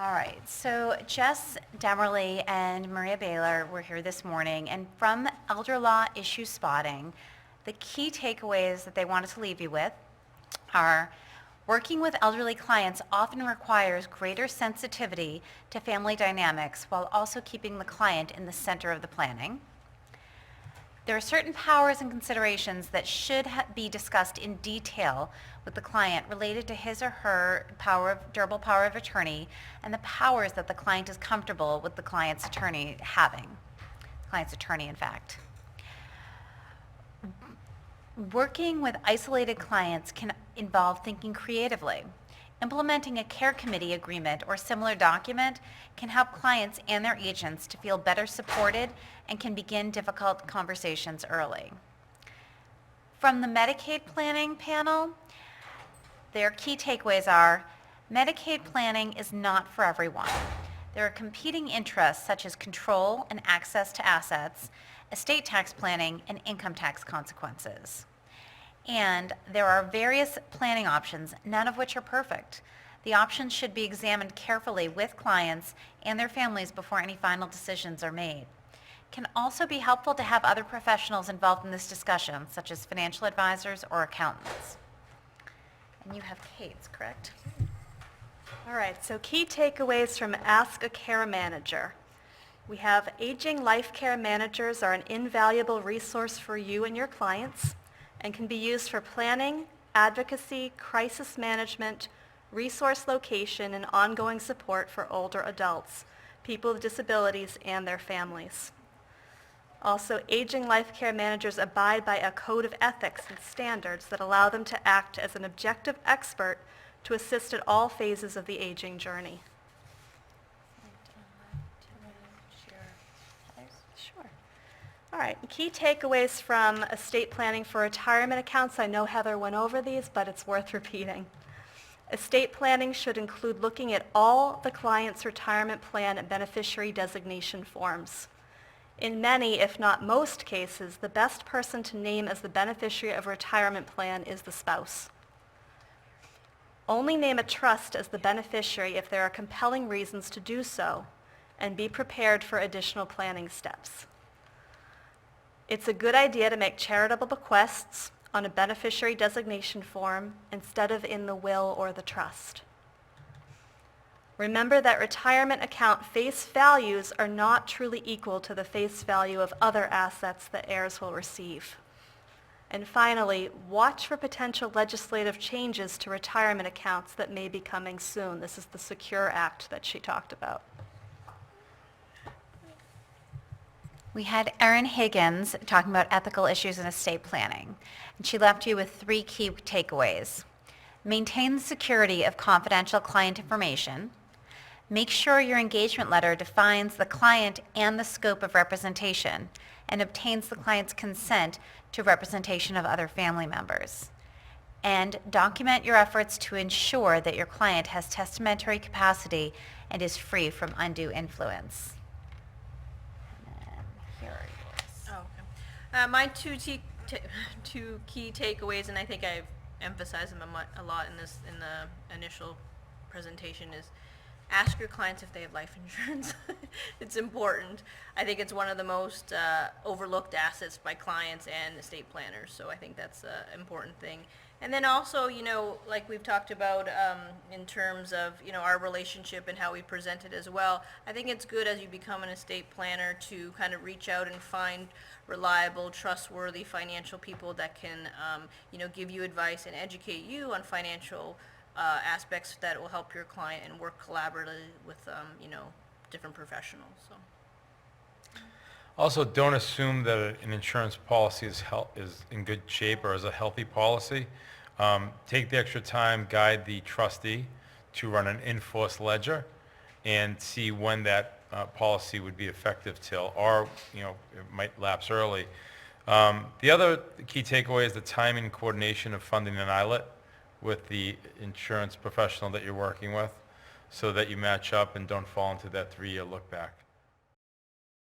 All right, so Jess Demerly and Maria Baylor were here this morning, and from Elder Law Issue Spotting, the key takeaways that they wanted to leave you with are working with elderly clients often requires greater sensitivity to family dynamics while also keeping the client in the center of the planning. There are certain powers and considerations that should be discussed in detail with the client related to his or her durable power of attorney and the powers that the client is comfortable with the client's attorney having. Client's attorney, in fact. Working with isolated clients can involve thinking creatively. Implementing a care committee agreement or similar document can help clients and their agents to feel better supported and can begin difficult conversations early. From the Medicaid planning panel, their key takeaways are Medicaid planning is not for everyone. There are competing interests such as control and access to assets, estate tax planning, and income tax consequences. And there are various planning options, none of which are perfect. The options should be examined carefully with clients and their families before any final decisions are made. It can also be helpful to have other professionals involved in this discussion, such as financial advisors or accountants. And you have Kate's, correct? All right, so key takeaways from Ask a Care Manager. We have aging life care managers are an invaluable resource for you and your clients and can be used for planning, advocacy, crisis management, resource location, and ongoing support for older adults, people with disabilities, and their families. Also, aging life care managers abide by a code of ethics and standards that allow them to act as an objective expert to assist at all phases of the aging journey. Sure. All right, key takeaways from estate planning for retirement accounts. I know Heather went over these, but it's worth repeating. Estate planning should include looking at all the client's retirement plan and beneficiary designation forms. In many, if not most cases, the best person to name as the beneficiary of a retirement plan is the spouse. Only name a trust as the beneficiary if there are compelling reasons to do so, and be prepared for additional planning steps. It's a good idea to make charitable bequests on a beneficiary designation form instead of in the will or the trust. Remember that retirement account face values are not truly equal to the face value of other assets that heirs will receive. And finally, watch for potential legislative changes to retirement accounts that may be coming soon. This is the SECURE Act that she talked about. We had Erin Higgins talking about ethical issues in estate planning, and she left you with 3 key takeaways. Maintain the security of confidential client information. Make sure your engagement letter defines the client and the scope of representation and obtains the client's consent to representation of other family members. And document your efforts to ensure that your client has testamentary capacity and is free from undue influence. And here are yours. Oh, okay. My two key takeaways, and I think I've emphasized them a lot in the initial presentation, is ask your clients if they have life insurance. It's important. I think it's one of the most overlooked assets by clients and estate planners, so I think that's an important thing. And then also, like we've talked about in terms of, our relationship and how we present it as well, I think it's good as you become an estate planner to kind of reach out and find reliable, trustworthy financial people that can, give you advice and educate you on financial aspects that will help your client and work collaboratively with, different professionals. So. Also, don't assume that an insurance policy is in good shape or is a healthy policy. Take the extra time, guide the trustee to run an in-force ledger and see when that policy would be effective till, or it might lapse early. The other key takeaway is the timing and coordination of funding an ILET with the insurance professional that you're working with so that you match up and don't fall into that 3-year look back.